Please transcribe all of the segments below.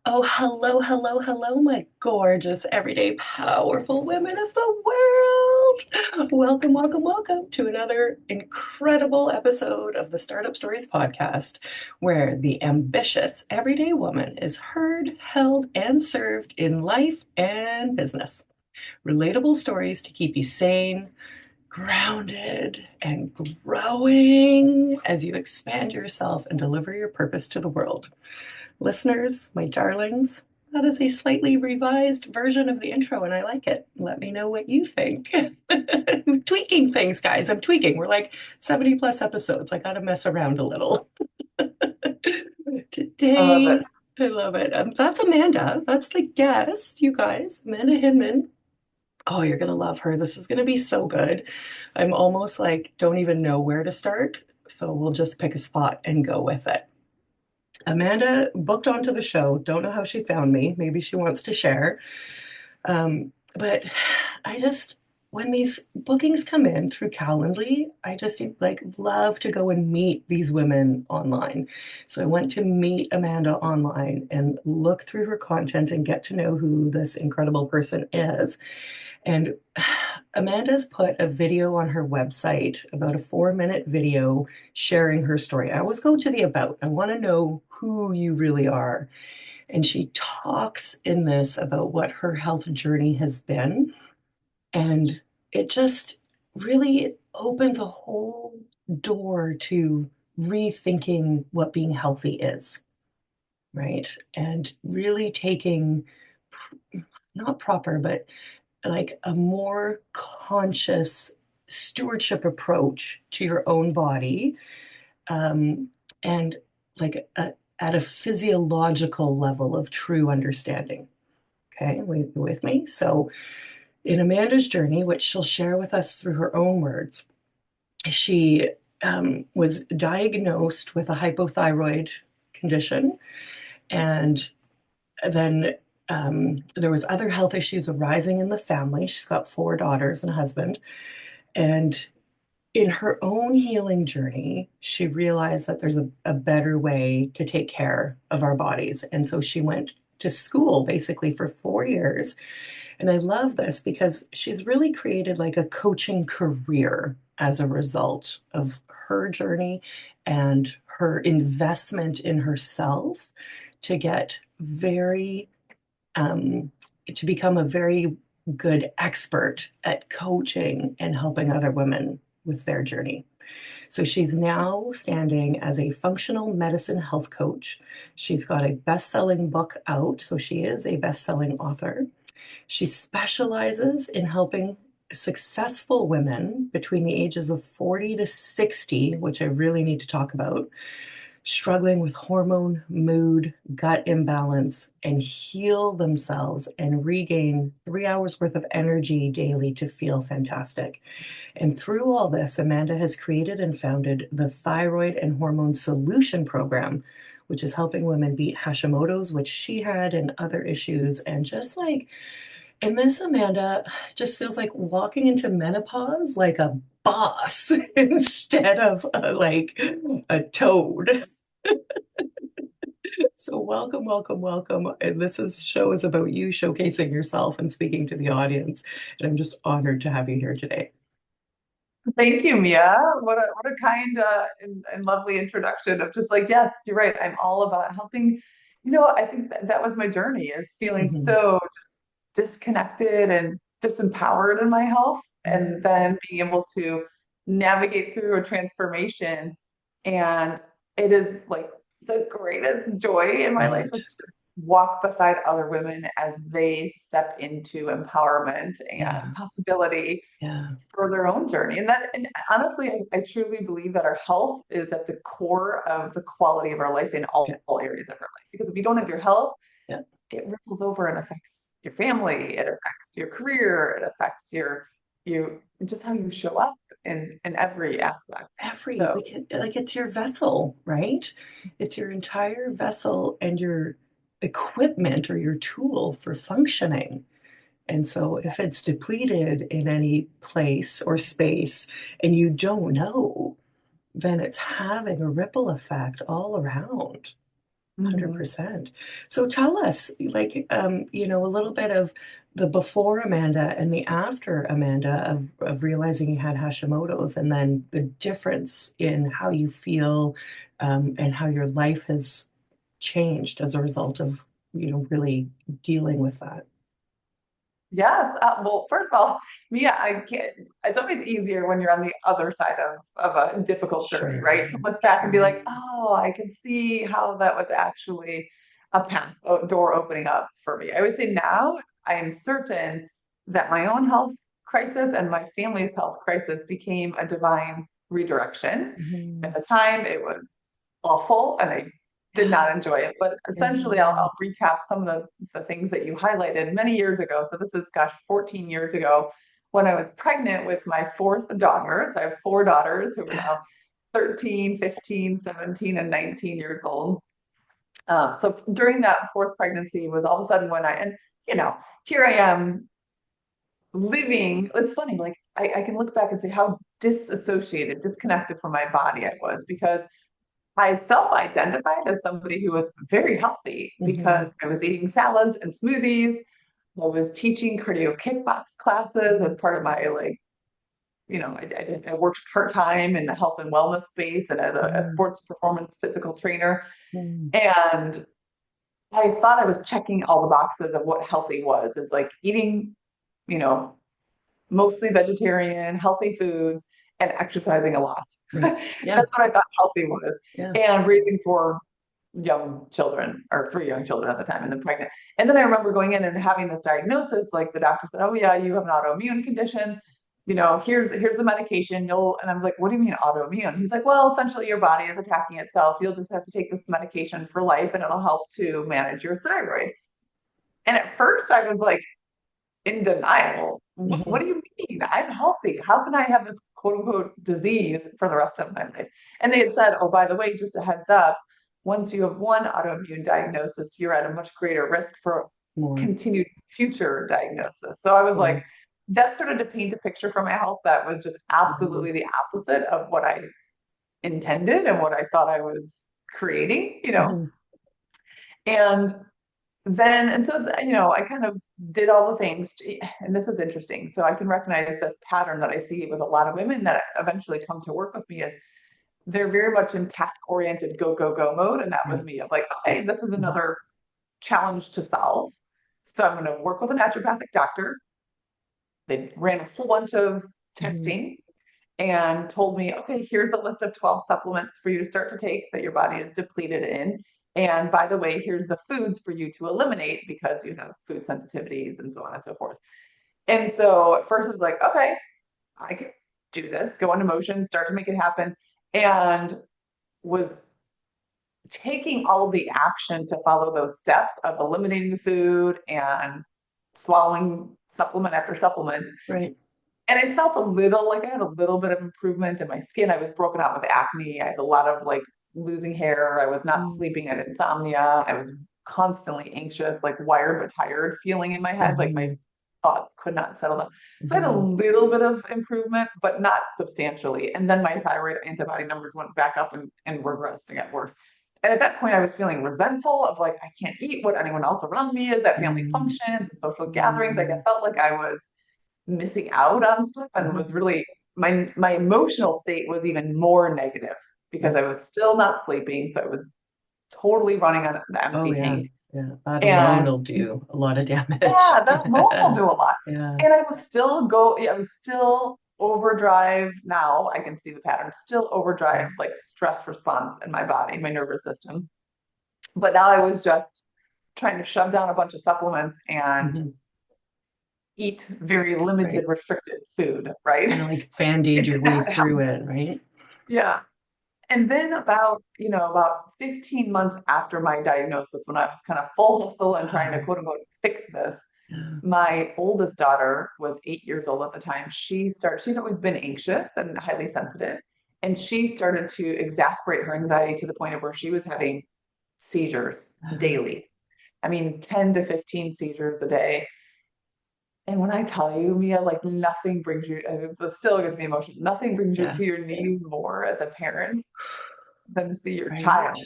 Oh, hello, hello, hello, my gorgeous, everyday, powerful women of the world. Welcome, welcome, welcome to another incredible episode of the Startup Stories podcast, where the ambitious everyday woman is heard, held, and served in life and business. Relatable stories to keep you sane, grounded, and growing as you expand yourself and deliver your purpose to the world. Listeners, my darlings, that is a slightly revised version of the intro, and I like it. Let me know what you think. I'm tweaking things, guys. I'm tweaking. We're like 70 plus episodes. I got to mess around a little. I love it. Today, I love it. That's Amanda. That's the guest, you guys. Amanda Hinman. Oh, you're going to love her. This is going to be so good. I'm almost like, don't even know where to start. So we'll just pick a spot and go with it. Amanda booked onto the show. Don't know how she found me. Maybe she wants to share. But I just, when these bookings come in through Calendly, I just like love to go and meet these women online. So I went to meet Amanda online and look through her content and get to know who this incredible person is. And Amanda's put a video on her website, about a 4-minute video sharing her story. I always go to the about. I want to know who you really are. And she talks in this about what her health journey has been. And it just really opens a whole door to rethinking what being healthy is, right? And really taking not proper, but like a more conscious stewardship approach to your own body, um, and like at a physiological level of true understanding. Okay, with me? So, in Amanda's journey, which she'll share with us through her own words, she was diagnosed with a hypothyroid condition, and then there was other health issues arising in the family. She's got 4 daughters and a husband. And in her own healing journey, she realized that there's a better way to take care of our bodies. And so she went to school basically for 4 years. And I love this because she's really created like a coaching career as a result of her journey and her investment in herself to get very to become a very good expert at coaching and helping other women with their journey. So she's now standing as a functional medicine health coach. She's got a best-selling book out, so she is a best-selling author. She specializes in helping successful women between the ages of 40 to 60, which I really need to talk about, struggling with hormone, mood, gut imbalance, and heal themselves and regain 3 hours worth of energy daily to feel fantastic. And through all this, Amanda has created and founded the Thyroid and Hormone Solution Program, which is helping women beat Hashimoto's, which she had, and other issues. And just like, and this Amanda just feels like walking into menopause like a boss instead of like a toad. So welcome, welcome, welcome. And this show is about you showcasing yourself and speaking to the audience. And I'm just honored to have you here today. Thank you, Mia. What a kind and lovely introduction of just like, yes, you're right. I'm all about helping. I think that was my journey is feeling Mhm. so just disconnected and disempowered in my health, and then being able to navigate through a transformation. And it is like the greatest joy in my life Right. is to walk beside other women as they step into empowerment Yeah. and possibility Yeah. for their own journey. And honestly, I truly believe that our health is at the core of the quality of our life in Yeah. all areas of our life. Because if you don't have your health, Yeah. it ripples over and affects your family, it affects your career, it affects you just how you show up in every aspect. So We can, like, it's your vessel, right? It's your entire vessel and your equipment or your tool for functioning. And so if it's depleted in any place or space and you don't know, then it's having a ripple effect all around. Mhm. 100%. So tell us, like, a little bit of the before Amanda and the after Amanda of realizing you had Hashimoto's, and then the difference in how you feel, and how your life has changed as a result of, really dealing with that. Yes. Well, first of all, Mia, I can't, it's always easier when you're on the other side of a difficult journey, right? To Sure, look back and be sure. like, oh, I can see how that was actually a path, a door opening up for me. I would say now I am certain that my own health crisis and my family's health crisis became a divine redirection. At Mhm. the time, it was awful and I did Yeah, not enjoy it. But essentially, yeah. I'll recap some of the things that you highlighted many years ago. So this is, gosh, 14 years ago when I was pregnant with my fourth daughter. So I have four daughters who are now 13, 15, 17, and 19 years old. So during that fourth pregnancy was all of a sudden when and you know, here I am living. It's funny, like I can look back and see how disassociated, disconnected from my body I was because I self-identified as somebody who was very healthy Mhm, because I was eating salads and smoothies. I was teaching cardio kickbox classes as mhm, part of my I worked part-time in the health and wellness space and as a mhm, sports performance physical trainer. mhm, And I thought I was checking all the boxes of what healthy was. It's like eating, you know, mostly vegetarian, healthy foods, and exercising a lot. right. Yeah, That's what I thought healthy was. yeah. And raising four young children or three young children at the time and then pregnant. And then I remember going in and having this diagnosis, like the doctor said, oh yeah, you have an autoimmune condition. Here's the medication. And I was like, what do you mean autoimmune? He's like, well, essentially your body is attacking itself. You'll just have to take this medication for life and it'll help to manage your thyroid. And at first I was like, in denial. What Mhm, do you mean? I'm healthy. How can I have this quote unquote disease for the rest of my life? And they had said, oh, by the way, just a heads up, once you have one autoimmune diagnosis, you're at a much greater risk for more. continued future diagnosis. So I was Yeah. like, that sort of to paint a picture for my health that was just Mhm, absolutely the opposite of what I intended and what I thought I was creating. mhm, And and so, I kind of did all the things, and this is interesting. So I can recognize this pattern that I see with a lot of women that eventually come to work with me is they're very much in task oriented, go, go, go mode. And that was right. me of like, okay, this is Mhm, another challenge to solve. So I'm going to work with a naturopathic doctor. They ran a whole bunch of mhm, testing and told me, okay, here's a list of 12 supplements for you to start to take that your body is depleted in. And by the way, here's the foods for you to eliminate because you have food sensitivities and so on and so forth. And so at first I was like, okay, I can do this, go into motion, start to make it happen. And was taking all of the action to follow those steps of eliminating the food and swallowing supplement after supplement. right. And I felt a little like I had a little bit of improvement in my skin. I was broken out with acne. I had a lot of like losing hair. I was not Mm, sleeping. I had insomnia. I was constantly anxious, like wired but tired feeling in my head. Like my mhm, thoughts could not settle down. So I had a mhm, little bit of improvement, but not substantially. And then my thyroid antibody numbers went back up and regressed and got worse. And at that point, I was feeling resentful of like, I can't eat what anyone else around me is at family mm, functions and social gatherings. Like I mm, felt like I was missing out on stuff and was mhm, really my emotional state was even more negative because right. I was still not sleeping. So I was totally running on an Oh, empty yeah, tank. yeah. That alone And will do a lot of damage. yeah, that alone will do a lot. Yeah. And I was still overdrive now. I can see the pattern, still overdrive like stress response in my body, my nervous system. But now I was just trying to shove down a bunch of supplements and Mhm, eat very limited, right. restricted food, right? Kinda like So Band-Aid it your didn't way have to through happen. it, right? Yeah. And then about 15 months after my diagnosis, when I was kind of full hustle and trying to Wow. quote unquote fix this, Yeah. my oldest daughter was 8 years old at the time. She'd always been anxious and highly sensitive. And she started to exasperate her anxiety to the point of where she was having seizures Uh-huh. daily. I mean, 10 to 15 seizures a day. And when I tell you, Mia, like nothing brings you, it still gets me emotional. Nothing brings you Yeah. to your knees more as a parent than to see your Right. child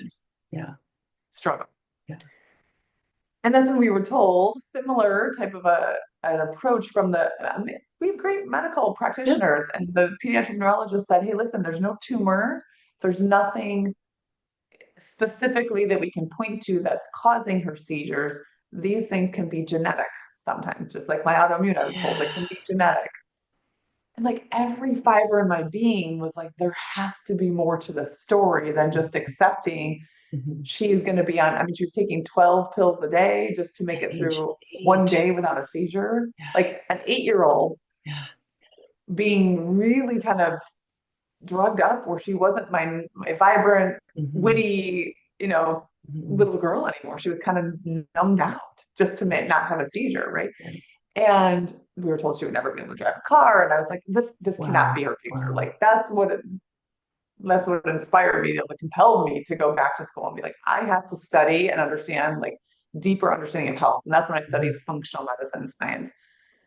Yeah. struggle. Yeah. And that's when we were told similar type of an approach from I mean, we have great medical Yeah. practitioners, and the pediatric neurologist said, "Hey, listen, there's no tumor, there's nothing specifically that we can point to that's causing her seizures. These things can be genetic sometimes, just like my autoimmune, I was told it Yeah. can be genetic." And like every fiber in my being was like, there has to be more to the story than just accepting Mhm. she's going to be on. I mean, she was taking 12 pills a day just to make At it age through one 8. day without a seizure. Yeah. Like an 8-year old Yeah. being really kind of drugged up where she wasn't my vibrant, Mhm. witty, Mhm. little girl anymore. She was kind of numbed out just to not have a seizure, right? Yeah. And we were told she would never be able to drive a car. And I was like, this cannot Wow. be her future. Wow. Like that's what inspired me to compel me to go back to school and be like, I have to study and understand like deeper understanding of health. And that's when I studied Mhm. functional medicine science,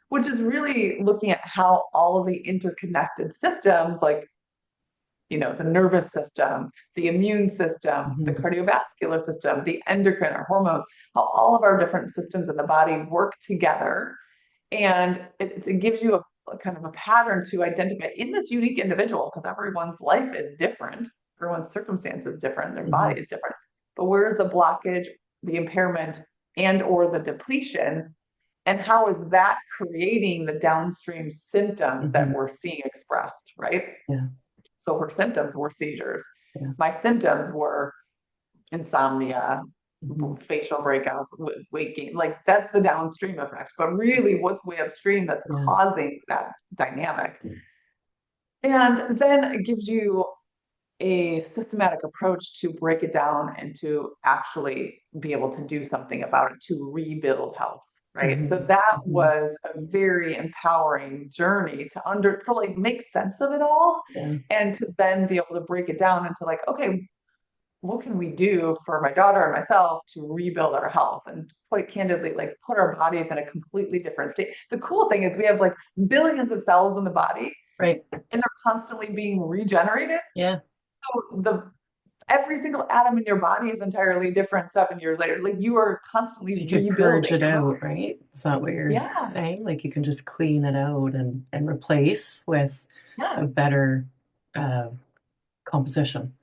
which is really looking at how all of the interconnected systems, like the nervous system, the immune system, the Mhm. cardiovascular system, the endocrine or hormones, how all of our different systems in the body work together. And it gives you a kind of a pattern to identify in this unique individual, because everyone's life is different, everyone's circumstance is different, their body Mhm. is different. But where's the blockage, the impairment, and or the depletion? And how is that creating the downstream symptoms that Mhm. we're seeing expressed, right? Yeah. So her symptoms were seizures. Yeah. My symptoms were insomnia, Mhm. facial breakouts, weight gain. Like that's the downstream effect. But really, what's way upstream that's Yeah. causing that dynamic? And then it gives you a systematic approach to break it down and to actually be able to do something about it to rebuild health. Right. So Mhm. that Mhm. was a very empowering journey to like make sense of it all Yeah. and to then be able to break it down into like, okay, what can we do for my daughter and myself to rebuild our health and quite candidly like put our bodies in a completely different state. The cool thing is we have like billions of cells in the body Right. and they're constantly being regenerated. Yeah. So the every single atom in your body is entirely different 7 years later. Like you are constantly If you could purge rebuilding it your body. out, right? Is that what you're Yeah. saying? Like you can just clean it out and replace with a Yes. better uh, composition.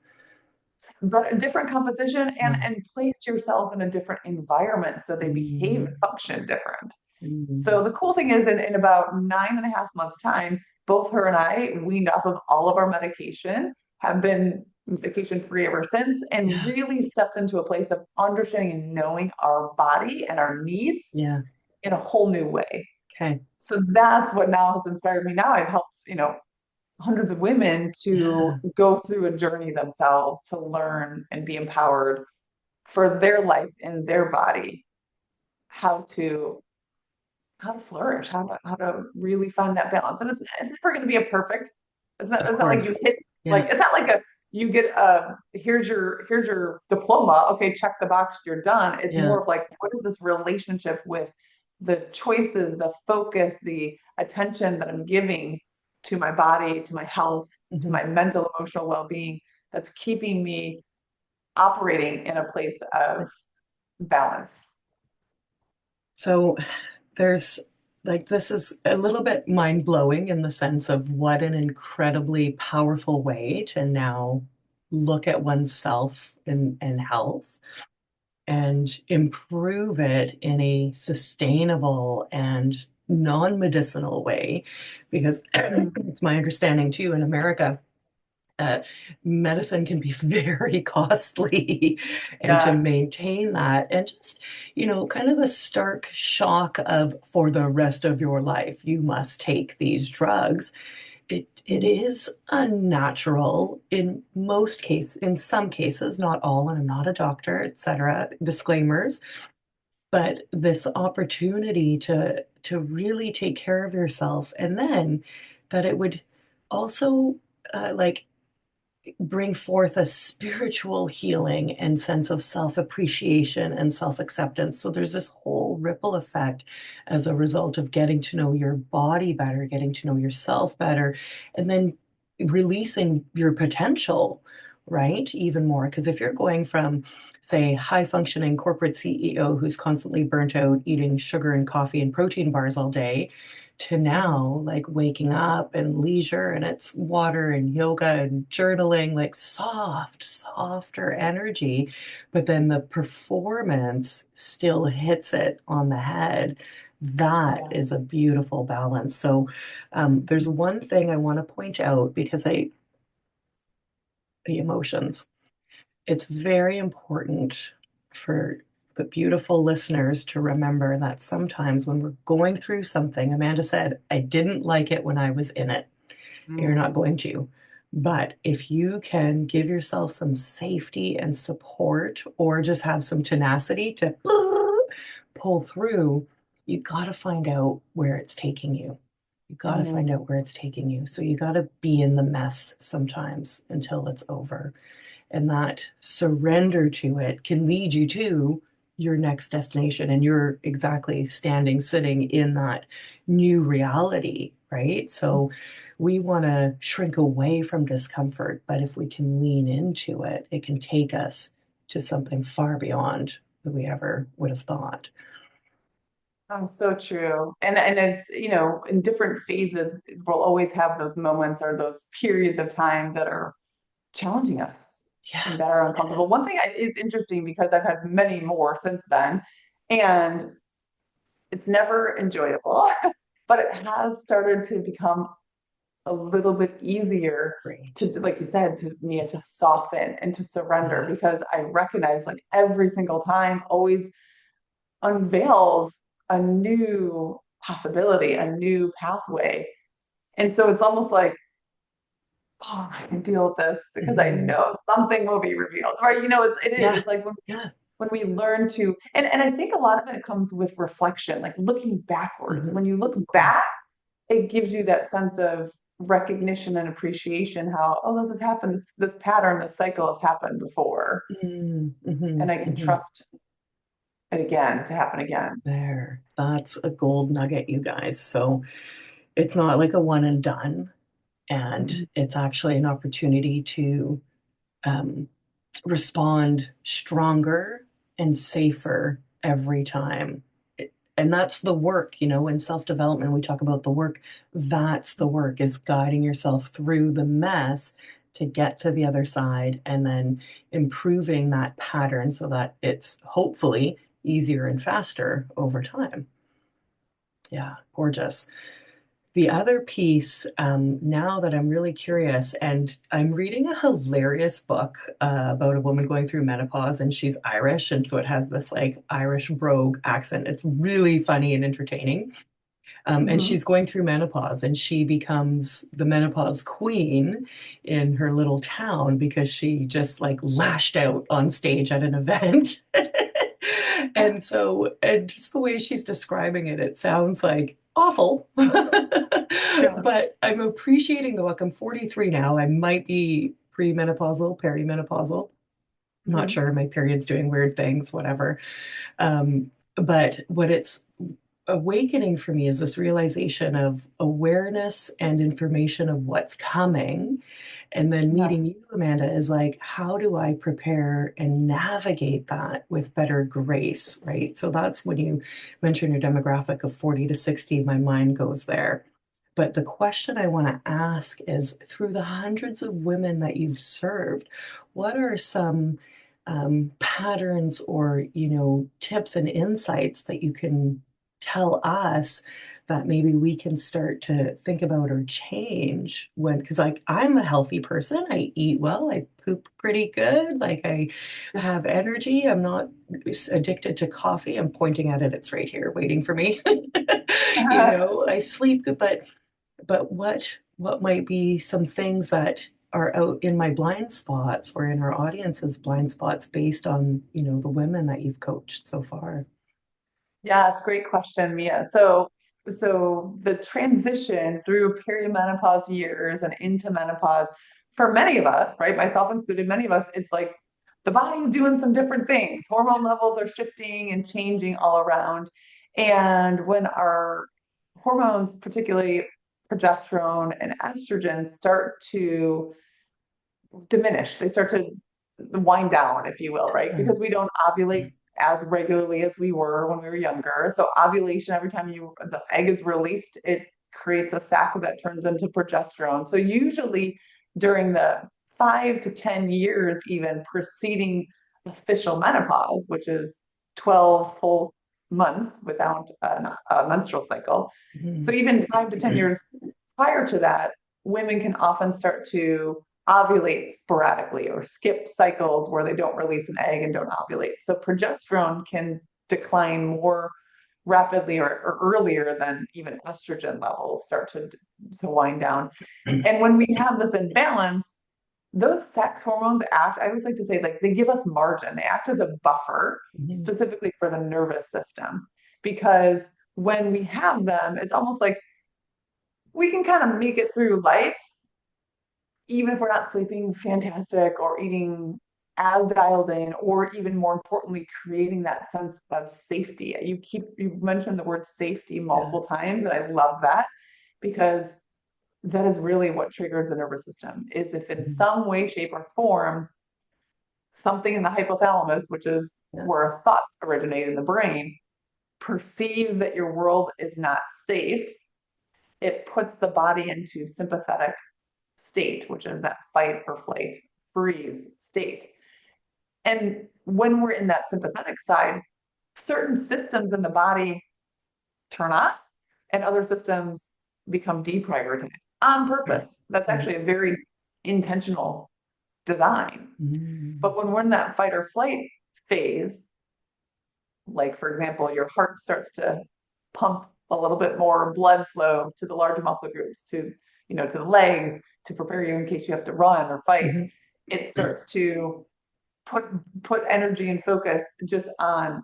But a different composition and Yeah. place yourselves in a different environment so they behave and Mm. function different. Mm. So the cool thing is in about 9.5 months time, both her and I weaned off of all of our medication, have been medication free ever since, and Yeah. really stepped into a place of understanding and knowing our body and our needs Yeah. in a whole new way. Okay. So that's what now has inspired me. Now I've helped, hundreds of women to Yeah. go through a journey themselves to learn and be empowered for their life in their body, how to flourish, how to really find that balance. And it's never going to be a perfect. Of It's not like you course. hit like Yeah. it's not like a you get here's your diploma. Okay, check the box, you're done. It's Yeah. more of like what is this relationship with the choices, the focus, the attention that I'm giving to my body, to my health, to Mhm. my mental, emotional well-being that's keeping me operating in a place of balance. So there's like this is a little bit mind-blowing in the sense of what an incredibly powerful way to now look at oneself and health and improve it in a sustainable and non-medicinal way. Because it's my understanding too in America, uh, medicine can be very costly and to Yes. maintain that and just kind of the stark shock of for the rest of your life you must take these drugs. It is unnatural in most cases, in some cases, not all, and I'm not a doctor, etc. Disclaimers, but this opportunity to really take care of yourself, and then that it would also like bring forth a spiritual healing and sense of self-appreciation and self-acceptance. So there's this whole ripple effect as a result of getting to know your body better, getting to know yourself better, and then releasing your potential, right? Even more. Because if you're going from, say, high functioning corporate CEO who's constantly burnt out eating sugar and coffee and protein bars all day to Mhm. now like waking up and leisure and it's water and yoga and journaling, like softer energy, but then the performance still hits it on the head. That Yeah. is a beautiful balance. So there's one thing I want to point out because the emotions. It's very important for the beautiful listeners to remember that sometimes when we're going through something, Amanda said, I didn't like it when I was in it. You're not Mm. going to. But if you can give yourself some safety and support or just have some tenacity to pull through, you got to find out where it's taking you. You got to Mhm. find out where it's taking you. So you got to be in the mess sometimes until it's over. And that surrender to it can lead you to your next destination. And you're exactly sitting in that new reality, right? So we want to shrink away from discomfort, but if we can lean into it, it can take us to something far beyond what we ever would have thought. Oh, so true. And it's, in different phases, we'll always have those moments or those periods of time that are challenging us Yeah. and that are uncomfortable. One thing is interesting because I've had many more since then, and it's never enjoyable, but it has started to become a little bit easier to, Great. like you said, to me, to soften and to surrender Yeah. because I recognize like every single time always unveils a new possibility, a new pathway. And so it's almost like, oh, I can deal with this because I Mhm. know something will be revealed, right? It is. Yeah. It's like Yeah. when we learn to, and I think a lot of it comes with reflection, like looking backwards. Mhm. When you look back, Yes. it gives you that sense of recognition and appreciation how, oh, this has happened, this pattern, this cycle has happened before. Mm, mhm, And I can mhm. trust it again to happen again. There. That's a gold nugget, you guys. So it's not like a one and done, and Mhm. it's actually an opportunity to um, respond stronger and safer every time. And that's the work, in self development, we talk about the work. That's the work, is guiding yourself through the mess to get to the other side and then improving that pattern so that it's hopefully easier and faster over time. Yeah, gorgeous. The other piece, now that I'm really curious, and I'm reading a hilarious book about a woman going through menopause, and she's Irish, and so it has this like Irish brogue accent. It's really funny and entertaining. And Mhm. she's going through menopause, and she becomes the menopause queen in her little town because she just like lashed out on stage at an event. And so, and just the way she's describing it, it sounds like awful. Yeah. But I'm appreciating the book. I'm 43 now. I might be premenopausal, perimenopausal. I'm not Mhm. sure. My period's doing weird things, whatever. But what it's awakening for me is this realization of awareness and information of what's coming. And then Yeah. meeting you, Amanda, is like, how do I prepare and navigate that with better grace, right? So that's when you mention your demographic of 40 to 60, my mind goes there. But the question I want to ask is through the hundreds of women that you've served, what are some patterns or, tips and insights that you can tell us that maybe we can start to think about or change when, because like I'm a healthy person, I eat well, I poop pretty good, like I have energy, I'm not addicted to coffee. I'm pointing at it, it's right here waiting for me. I sleep good, but what might be some things that are out in my blind spots or in our audience's blind spots based on, the women that you've coached so far? Yes, great question, Mia. So the transition through perimenopause years and into menopause, for many of us, right, myself included, many of us, it's like the body's doing some different things. Hormone levels are shifting and changing all around. And when our hormones, particularly progesterone and estrogen, start to diminish. They start to wind down, if you will, right? Yeah. Because we don't ovulate as regularly as we were when we were younger. So ovulation, every time the egg is released, it creates a sac that turns into progesterone. So usually during the 5 to 10 years, even preceding official menopause, which is 12 full months without a menstrual cycle. So Mhm. even 5 to 10 years prior to that, women can often start to ovulate sporadically or skip cycles where they don't release an egg and don't ovulate. So progesterone can decline more rapidly or earlier than even estrogen levels start to wind down. And when we have this imbalance, those sex hormones act, I always like to say, like they give us margin. They act as a buffer Mhm. specifically for the nervous system. Because when we have them, it's almost like we can kind of make it through life even if we're not sleeping fantastic or eating as dialed in, or even more importantly, creating that sense of safety. You've mentioned the word safety Yeah. multiple times, and I love that because that is really what triggers the nervous system. Is if in Mhm. some way, shape, or form, something in the hypothalamus, which is Yeah. where thoughts originate in the brain, perceives that your world is not safe, it puts the body into sympathetic state, which is that fight or flight, freeze state. And when we're in that sympathetic side, certain systems in the body turn on and other systems become deprioritized on purpose. That's Right. actually a very intentional design. Mhm. But when we're in that fight or flight phase, like for example, your heart starts to pump a little bit more blood flow to the large muscle groups, to the legs, to prepare you in case you have to run or fight. Mhm. It starts to put put energy and focus just on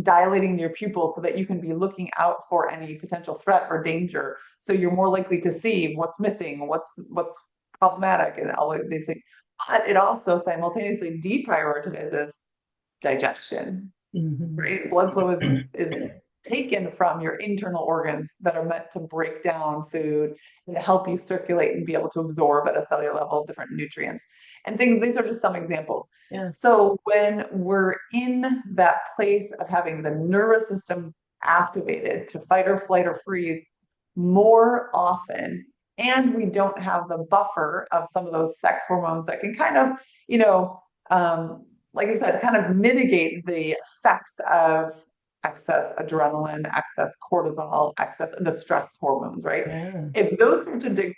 dilating your pupils so that you can be looking out for any potential threat or danger, so you're more likely to see what's missing, what's problematic, and all of these things. But it also simultaneously deprioritizes digestion, Mhm. right? Blood flow is taken from your internal organs that are meant to break down food and to help you circulate and be able to absorb at a cellular level different nutrients and things. These are just some examples. Yeah. So when we're in that place of having the nervous system activated to fight or flight or freeze more often, and we don't have the buffer of some of those sex hormones that can kind of, you know, um, like I said, kind of mitigate the effects of excess adrenaline, excess cortisol, excess the stress hormones, right? Yeah. If those start to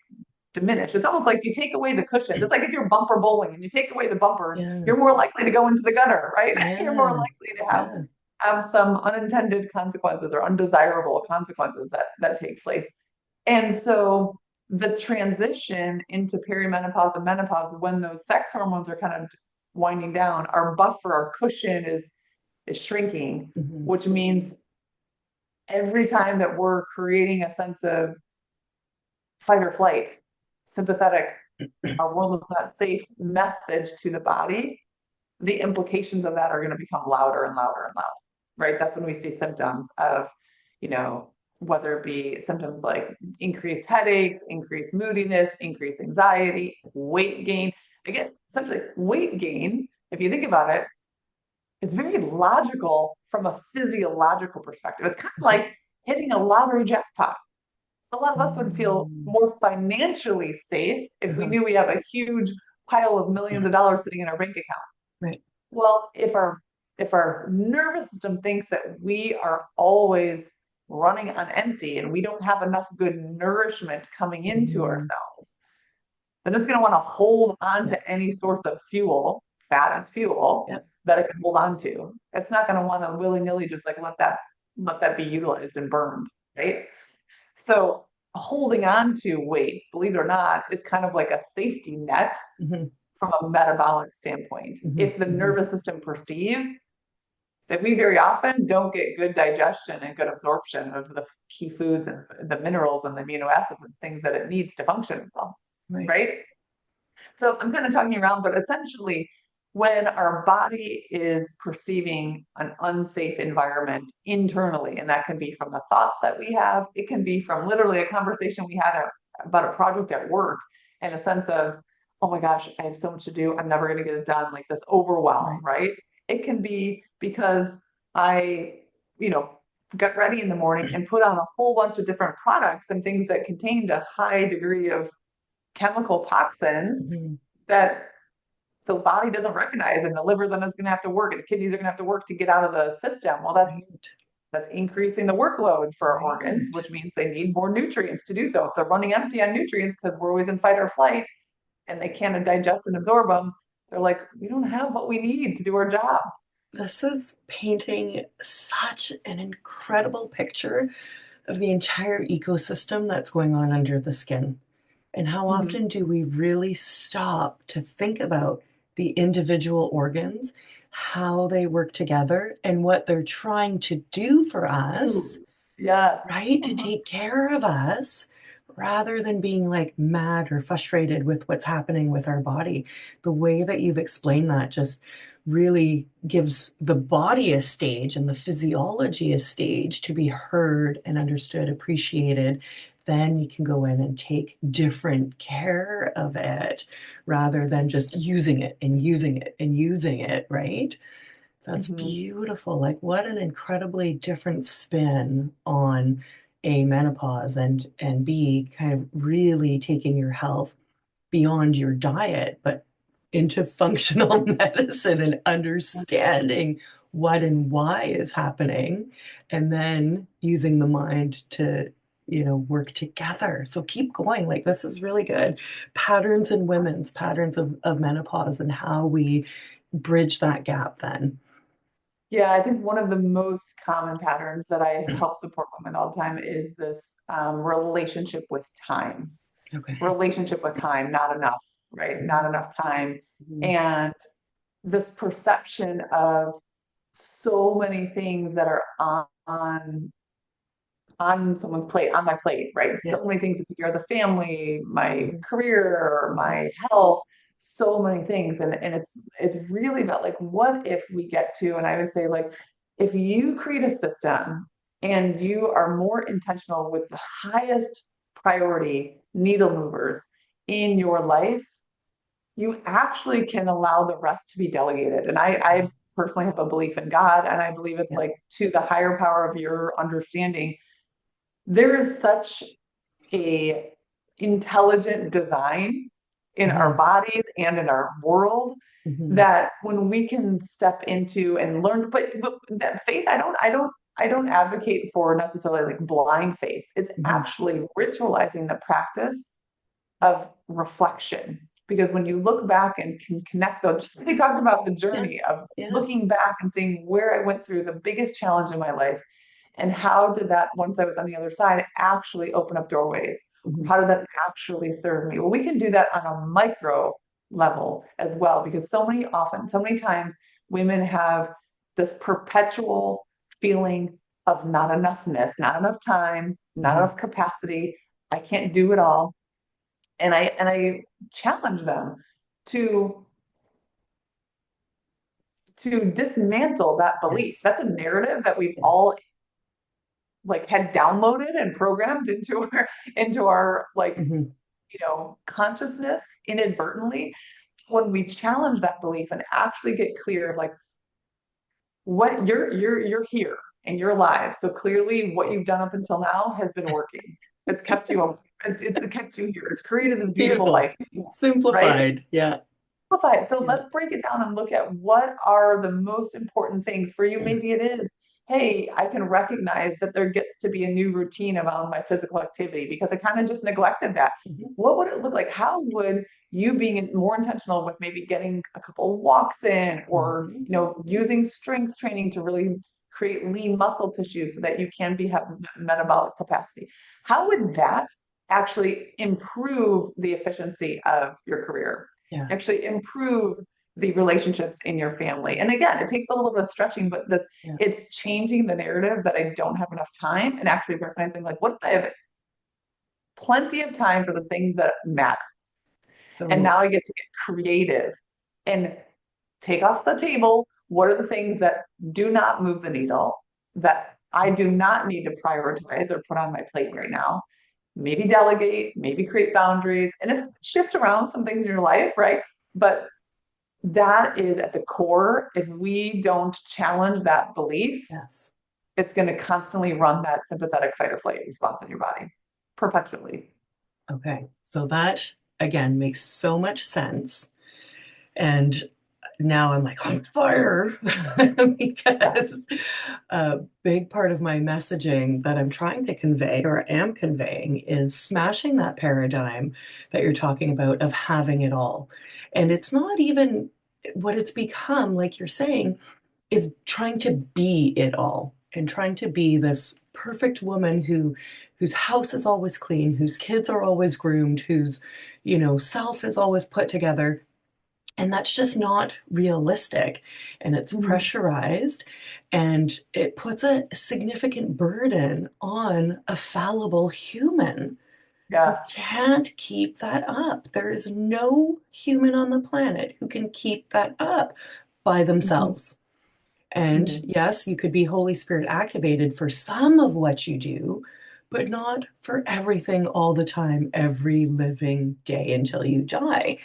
diminish, it's almost like you take away the cushions. It's like if you're bumper bowling and you take away the bumpers, Yeah. you're more likely to go into the gutter, right? You're more Yeah. likely to have Yeah. have some unintended consequences or undesirable consequences that take place. And so the transition into perimenopause and menopause, when those sex hormones are kind of winding down, our buffer, our cushion is shrinking, Mhm. which means every time that we're creating a sense of fight or flight, sympathetic, our world is not safe message to the body, the implications of that are going to become louder and louder and louder, right? That's when we see symptoms of, you know, whether it be symptoms like increased headaches, increased moodiness, increased anxiety, weight gain. Again, essentially, weight gain, if you think about it, it's very logical from a physiological perspective. It's kind of Mhm. like hitting a lottery jackpot. A lot of us would feel Mm. more financially safe if we Uh-huh. knew we have a huge pile of millions of dollars sitting in our bank account. Right. Well, if our nervous system thinks that we are always running on empty and we don't have enough good nourishment coming into Mhm. ourselves, then it's going to want to hold on Yeah. to any source of fuel, fat as fuel, Yeah. that it can hold on to. It's not going to want to willy-nilly just like let that be utilized and burned, right? So holding on to weight, believe it or not, is kind of like a safety net Mhm. from a metabolic standpoint. Mhm. If the Mhm. nervous system perceives that we very often don't get good digestion and good absorption of the key foods and the minerals and the amino acids and things that it needs to function well, Right. right? So I'm kind of talking around, but essentially, when our body is perceiving an unsafe environment internally, and that can be from the thoughts that we have, it can be from literally a conversation we had about a project at work, and a sense of, oh my gosh, I have so much to do. I'm never going to get it done. Like this overwhelm, Right. right? It can be because I, you know, got ready in the morning and put on a whole bunch of different products and things that contained a high degree of chemical toxins Mhm. that the body doesn't recognize, and the liver then is going to have to work and the kidneys are going to have to work to get out of the system. Well, Right. that's increasing the workload for our organs, Right. which means they need more nutrients to do so. If they're running empty on nutrients because we're always in fight or flight and they can't digest and absorb them, they're like, we don't have what we need to do our job. This is painting such an incredible picture of the entire ecosystem that's going on under the skin. And how Mhm. often do we really stop to think about the individual organs, how they work together, and what they're trying to do for us, Ooh, yes. right? To Mhm. take care of us rather than being like mad or frustrated with what's happening with our body. The way that you've explained that just really gives the body a stage and the physiology a stage to be heard and understood, appreciated. Then you can go in and take different care of it rather than just using it and using it and using it, right? That's Mhm. beautiful. Like, what an incredibly different spin on A, menopause, and B, kind of really taking your health beyond your diet, but into functional medicine and understanding what and why is happening, and then using the mind to, work together. So keep going. Like, this is really good. Patterns in women's patterns of menopause and how we bridge that gap then. Yeah, I think one of the most common patterns that I help support women all the time is this relationship with time. Okay. Relationship with time, not enough, right? Not Mhm, enough time. mhm, And this perception of so many things that are on someone's plate, on my plate, right? yeah, So many things to take care of the family, my mhm, career, mhm, my health, so many things. And it's really about like, what if we get to, and I would say like, if you create a system and you are more intentional with the highest priority needle movers in your life, you actually can allow the rest to be delegated. And I personally have a belief in God, and I believe it's yeah, like to the higher power of your understanding. There is such a intelligent design in our mhm, bodies and in our world mhm, that when we can step into and learn, but that faith, I don't advocate for necessarily like blind faith. It's mhm, actually ritualizing the practice of reflection. Because when you look back and can connect those, just like we talked about the yeah, journey of yeah, looking back and seeing where I went through the biggest challenge in my life, and how did that, once I was on the other side, actually open up doorways? mhm, How did that actually serve me? Well, we can do that on a micro level as well, because so many times, women have this perpetual feeling of not enoughness, not enough time, not mhm, enough capacity. I can't do it all. And I challenge them to dismantle that belief. yes, That's a narrative that we've yes, all like had downloaded and programmed into our like, mhm, consciousness inadvertently. When we challenge that belief and actually get clear of like, what you're here and you're alive, so clearly what you've done up until now has been working. It's kept you, it's kept you here, it's created this beautiful beautiful, life, right? simplified, yeah, Simplify it. So yeah, let's break it down and look at what are the most important things for you. Maybe it is, hey, I can recognize that there gets to be a new routine around my physical activity because I kind of just neglected that. mhm, What would it look like? How would you being more intentional with maybe getting a couple walks in, or mhm, using strength training to really create lean muscle tissue so that you can have metabolic capacity? How would that actually improve the efficiency of your career? yeah, Actually improve the relationships in your family. And again, it takes a little bit of stretching, but this yeah, it's changing the narrative that I don't have enough time, and actually recognizing like, what if I have plenty of time for the things that matter? And so, now I get to get creative and take off the table what are the things that do not move the needle, that I do not need to prioritize or put on my plate right now, maybe delegate, maybe create boundaries, and if shift around some things in your life, right? But that is at the core. If we don't challenge that belief, Yes. it's going to constantly run that sympathetic fight or flight response in your body perpetually. Okay. So that again makes so much sense. And now I'm like on fire Yeah. because a big part of my messaging that I'm trying to convey or am conveying is smashing that paradigm that you're talking about of having it all. And it's not even what it's become, like you're saying, is trying to be it all and trying to be this perfect woman whose house is always clean, whose kids are always groomed, whose, self is always put together. And that's just not realistic. And it's Mhm. pressurized and it puts a significant burden on a fallible human. You Yes. can't keep that up. There is no human on the planet who can keep that up by Mhm. themselves. And Mhm. yes, you could be Holy Spirit activated for some of what you do, but not for everything all the time, every living day until you die.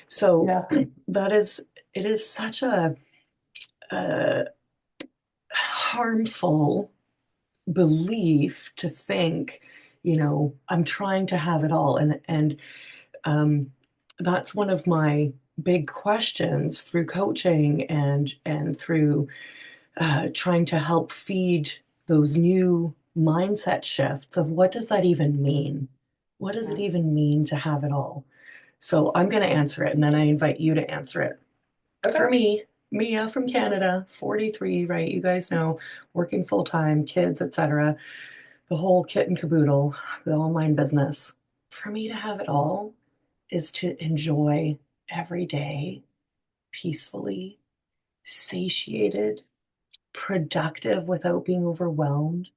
So Yes. it is such a harmful belief to think, I'm trying to have it all. And um, that's one of my big questions through coaching and through trying to help feed those new mindset shifts of what does that even mean? What does it Yeah. even mean to have it all? So I'm going to answer it and then I invite you to answer it. For Okay. me, Mia from Canada, 43, right? You guys know, working full time, kids, etc., the whole kit and caboodle, the online business. For me to have it all is to enjoy every day peacefully, satiated, productive without being overwhelmed,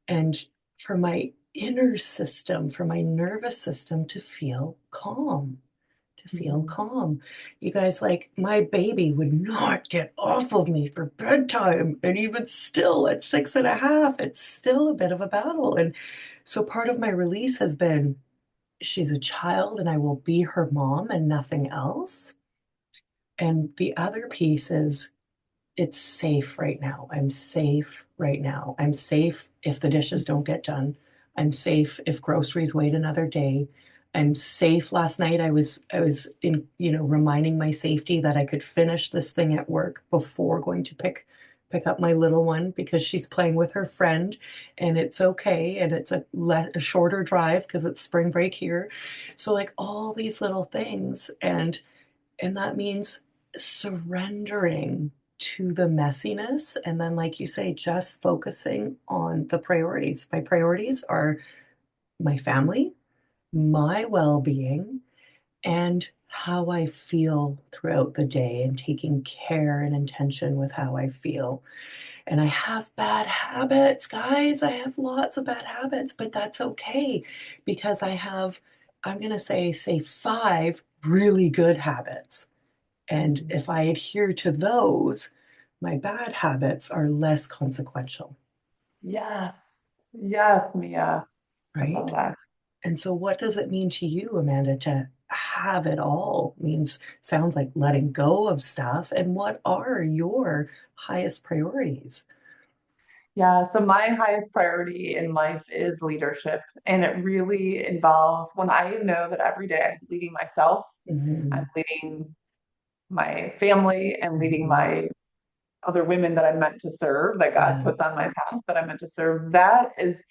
and for my inner system, for my nervous system to feel calm, to feel Mhm. calm. You guys, like, my baby would not get off of me for bedtime. And even still, at 6.5, it's still a bit of a battle. And so part of my release has been she's a child and I will be her mom and nothing else. And the other piece is it's safe right now. I'm safe right now. I'm safe if the dishes don't get done. I'm safe if groceries wait another day. I'm safe. Last night I was in, reminding my safety that I could finish this thing at work before going to pick up my little one because she's playing with her friend and it's okay and it's a shorter drive because it's spring break here. So like all these little things and that means surrendering to the messiness. And then, like you say, just focusing on the priorities. My priorities are my family, my well being, and how I feel throughout the day and taking care and intention with how I feel. And I have bad habits, guys. I have lots of bad habits, but that's okay because I'm going to say 5 really good habits and Mhm. if I adhere to those, my bad habits are less consequential, Yes. Yes, Mia. I right? love that. And so what does it mean to you, Amanda, to have it all? Means sounds like letting go of stuff. And what are your highest priorities? Yeah, so my highest priority in life is leadership. And it really involves when I know that every day I'm leading myself, I'm Mhm, leading my family and leading mhm. my other women that I'm meant to serve, that God Yeah. puts on my path that I'm meant to serve. That is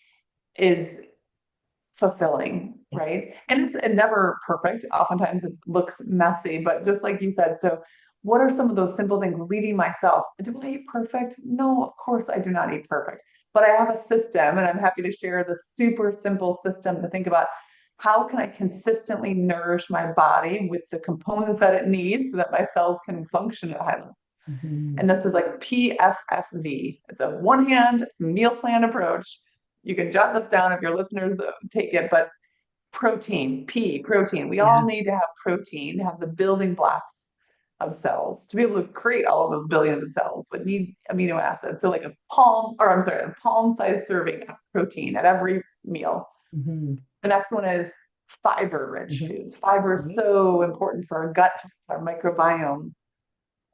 fulfilling, Yeah. right? And it's never perfect. Oftentimes it looks messy, but just like you said, so what are some of those simple things? Leading myself. Do I eat perfect? No, of course I do not eat perfect, but I have a system and I'm happy to share the super simple system to think about how can I consistently nourish my body with the components that it needs so that my cells can function at high level. Mhm. And this is like PFFV. It's a one hand meal plan approach. You can jot this down if your listeners take it, but protein. We all Yeah. need to have protein to have the building blocks of cells to be able to create all of those billions of cells, but need amino acids. So like a palm, or I'm sorry, a palm sized serving of protein at every meal. Hmm. The next one is fiber-rich Hmm. foods. Fiber is Right. so important for our gut, our microbiome,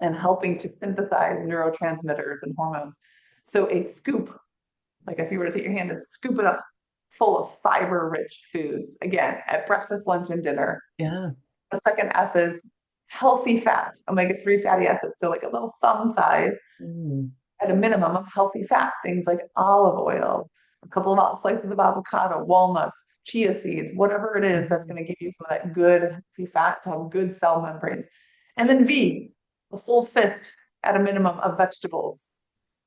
and helping to synthesize neurotransmitters and hormones. So a scoop, like if you were to take your hand and scoop it up full of fiber-rich foods, again, at breakfast, lunch, and dinner. Yeah. The second F is healthy fat, omega-3 fatty acids. So like a little thumb size Mm. at a minimum of healthy fat, things like olive oil, a couple of slices of avocado, walnuts, chia seeds, whatever it is that's Hmm. going to give you some of that good healthy fat to have good cell membranes. And then V, a full fist at a minimum of vegetables,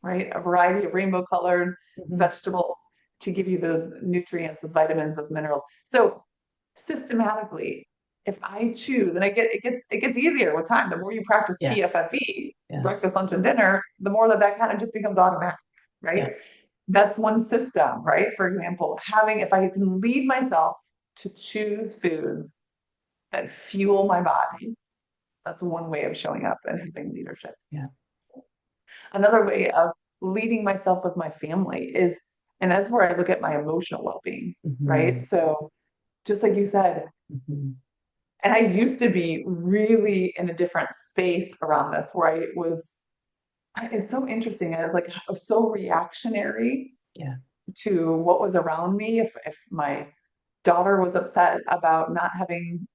right? A variety of rainbow colored Hmm. vegetables to give you those nutrients, those vitamins, those minerals. So systematically, if I choose, and it gets easier with time. The more you practice Yes. PFFE, Yes. breakfast, lunch, and dinner, the more that kind of just becomes automatic, right? Yeah. That's one system, right? For example, having if I can lead myself to choose foods that fuel my body, that's one way of showing up and having leadership. Yeah. Another way of leading myself with my family is, and that's where I look at my emotional well-being, right? Hmm. So just like you said, Hmm. and I used to be really in a different space around this where it's so interesting. I was like so reactionary Yeah. to what was around me. If my daughter was upset about not having,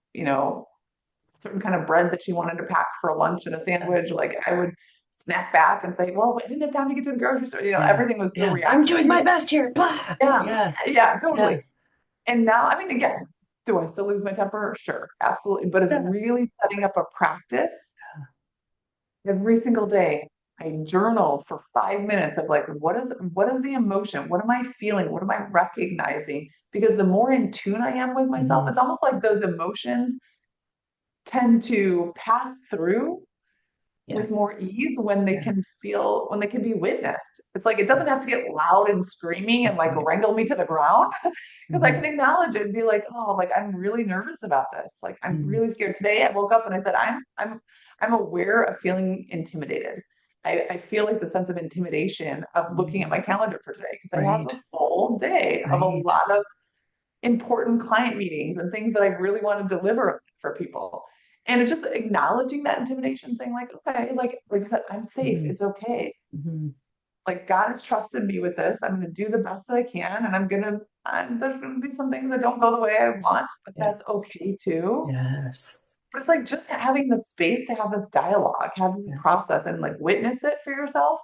certain kind of bread that she wanted to pack for lunch and a Yeah. sandwich, like I would snap back and say, well, I didn't have time to get to the grocery store. Yeah. Everything was so Yeah. I'm doing my reactionary. best here. Blah. Yeah, Yeah. yeah, totally. Yeah. And now, I mean, again, do I still lose my temper? Sure, absolutely. But it's Yeah. really setting up a practice every single day. I journal for 5 minutes of like, what is the emotion? What am I feeling? What am I recognizing? Because the more in tune I am with myself, Hmm. it's almost like those emotions tend to pass through Yeah. with more ease when they Yeah. can when they can be witnessed. It's like it doesn't have to Yes. get loud and screaming and That's like right. wrangle me to the ground because I Hmm. can acknowledge it and be like, oh, like I'm really nervous about this. Like I'm Hmm. really scared. Today I woke up and I said, I'm aware of feeling intimidated. I feel like the sense of intimidation of looking at Hmm. my calendar for today because I have Right. a full day of a Right. lot of important client meetings and things that I really want to deliver for people. And it's just acknowledging that intimidation, saying like, okay, like you said, I'm safe. Hmm. It's okay. Hmm. Like God has trusted me with this. I'm going to do the best that I can, and there's going to be some things that don't go the way I want, but Yeah. that's okay too. Yes. But it's like just having the space to have this dialogue, have this Yeah. process, and like witness it for yourself.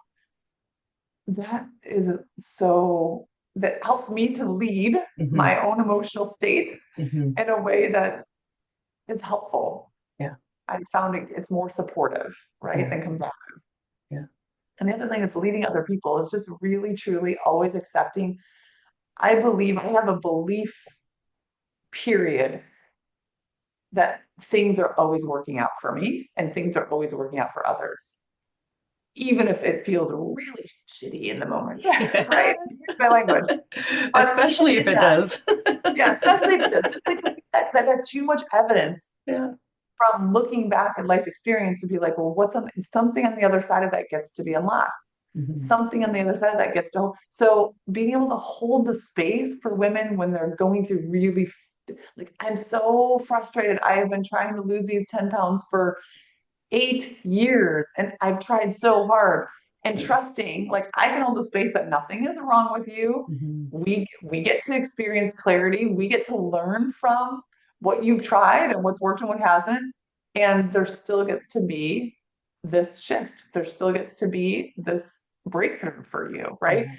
That is so that helps me to lead Hmm. my own emotional state Hmm. in a way that is helpful. Yeah. I found it's more supportive, right, Yeah. than combative. Yeah. And the other thing is leading other people is just really, truly always accepting. I believe I have a belief period that things are always working out for me and things are always working out for others, even if it feels really shitty in the moment, right? Yeah. Here's my language. But even Especially if in it that, does. yeah, especially if it does, just like that, 'cause I've had too much evidence Yeah. from looking back at life experience to be like, well, what's something on the other side of that gets to be unlocked? Hmm. Something on the other side of that gets to so being able to hold the space for women when they're going through really like I'm so frustrated. I have been trying to lose these 10 pounds for 8 years and I've tried so hard and trusting like I can hold the space that nothing is wrong with you. Hmm. We get to experience clarity. We get to learn from what you've tried and what's worked and what hasn't. And there still gets to be this shift. There still gets to be this breakthrough for you, right? Yeah.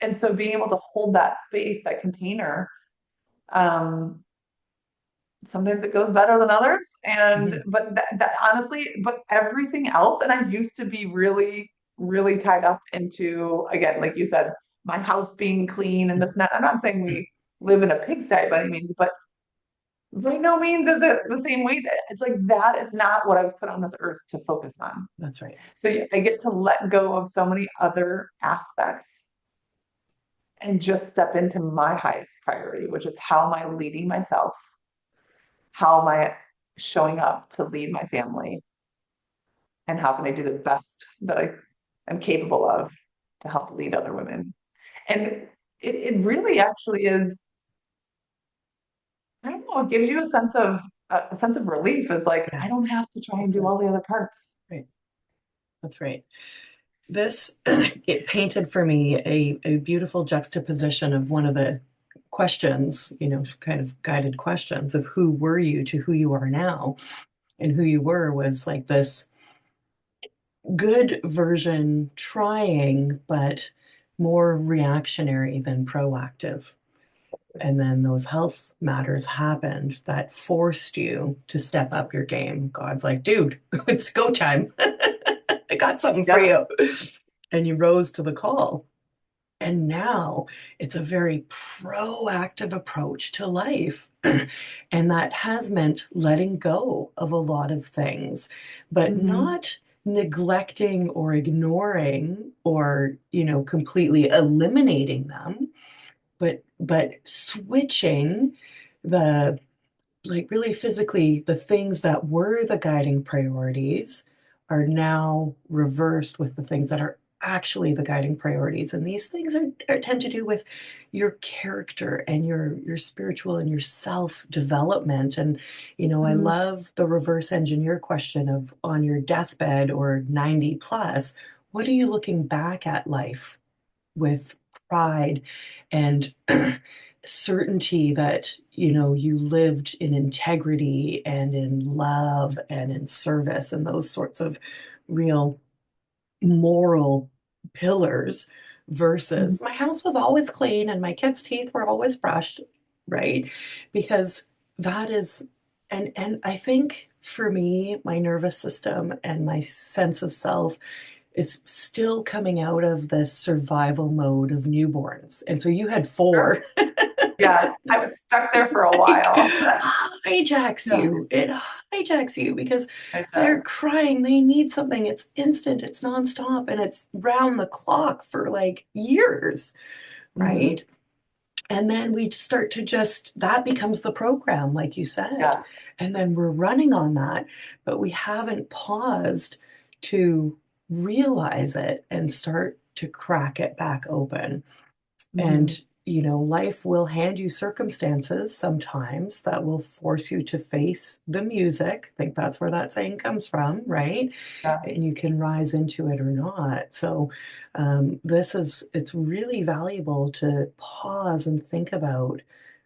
And so being able to hold that space, that container, um, sometimes it goes better than others. And Hmm. but that honestly, but everything else, and I used to be really, really tied up into again, like you said, my house being clean and this. Not, I'm not saying we live in a pigsty by any means, but by no means is it the same way that it's like that is not what I was put on this earth to focus on. That's right. So I get to let go of so many other aspects and just step into my highest priority, which is how am I leading myself? How am I showing up to lead my family? And how can I do the best that I am capable of to help lead other women? And it really actually is. it gives you a sense of relief. Is like Yeah, I don't have to try and that's do it. all the other parts. Right. That's right. This it painted for me a beautiful juxtaposition of one of the questions, kind of guided questions of who were you to who you are now. And who you were was like this good version trying, but more reactionary than proactive. And then those health matters happened that forced you to step up your game. God's like, dude, it's go time. I got something for Yep. you. And you rose to the call. And now it's a very proactive approach to life. And that has meant letting go of a lot of things, but Hmm. not neglecting or ignoring or, completely eliminating them, but switching the like really physically, the things that were the guiding priorities are now reversed with the things that are actually the guiding priorities. And these things tend to do with your character and your spiritual and your self development. And, I Hmm. love the reverse engineer question of on your deathbed or 90 plus, what are you looking back at life with pride and certainty that you lived in integrity and in love and in service and those sorts of real moral pillars Hmm. versus my house was always clean and my kids' teeth were always brushed, right? Because that is and I think for me my nervous system and my sense of self is still coming out of the survival mode of newborns. And so you had Sure. four. Yes, I was stuck there for a It while. hijacks Yeah, you. It hijacks you because it they're does. crying. They need something. It's instant, it's nonstop, and it's round the clock for like years, Hmm. right? And then we start to just, that becomes the program, like you said. Yes. And then we're running on that, but we haven't paused to realize it and start to crack it back open. Hmm. And, life will hand you circumstances sometimes that will force you to face the music. I think that's where that saying comes from, right? Yeah. And you can rise into it or not. So, it's really valuable to pause and think about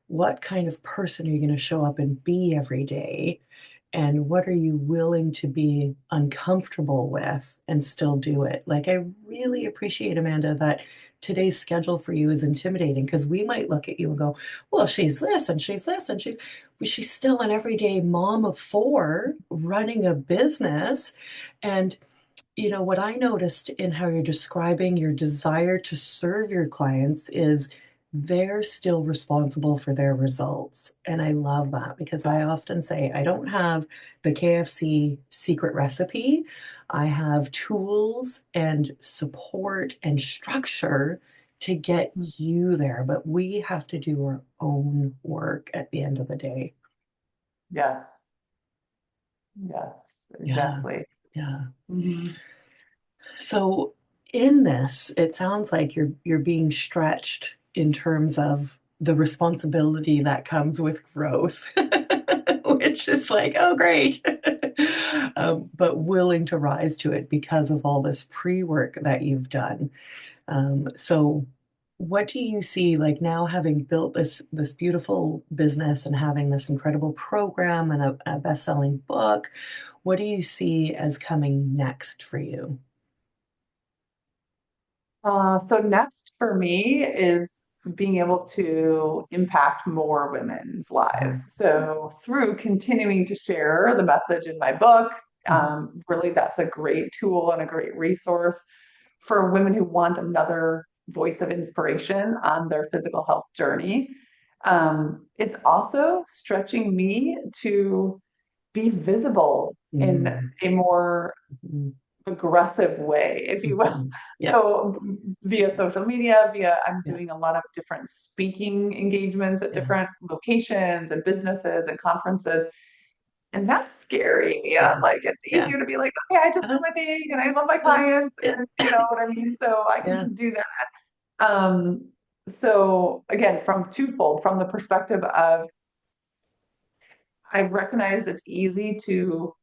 what kind of person are you going to show up and be every day? And what are you willing to be uncomfortable with and still do it? Like, I really appreciate, Amanda, that today's schedule for you is intimidating because we might look at you and go, well, she's this and she's this and but she's still an everyday mom of four running a business. And what I noticed in how you're describing your desire to serve your clients is they're still responsible for their results. And I love that because I often say, I don't have the KFC secret recipe. I have tools and support and structure to get Mm. you there, but we have to do our own work at the end of the day. Yes. Yes. Yeah. Exactly. Yeah. Hmm. So in this, it sounds like you're being stretched in terms of the responsibility that comes with growth, which is like, oh, great. But willing to rise to it because of all this pre-work that you've done. So what do you see like now having built this beautiful business and having this incredible program and a best-selling book, what do you see as coming next for you? So next for me is being able to impact more women's lives. Mhm. So through continuing to share the message in my book, Mhm. really that's a great tool and a great resource for women who want another voice of inspiration on their physical health journey. It's also stretching me to be visible in Mhm. a more Mhm. aggressive way, if you will. Mhm. Yeah, So via social media, I'm yeah, doing a lot of different speaking engagements at yeah, different locations and businesses and conferences. And that's scary. yeah, Yeah. Like it's yeah. easier to be like, okay, I just do Uh-huh. my thing and I love my Uh, clients yeah, and you know what I mean? So I can yeah. just do that. Um, so again, from twofold, from the perspective of I recognize it's easy to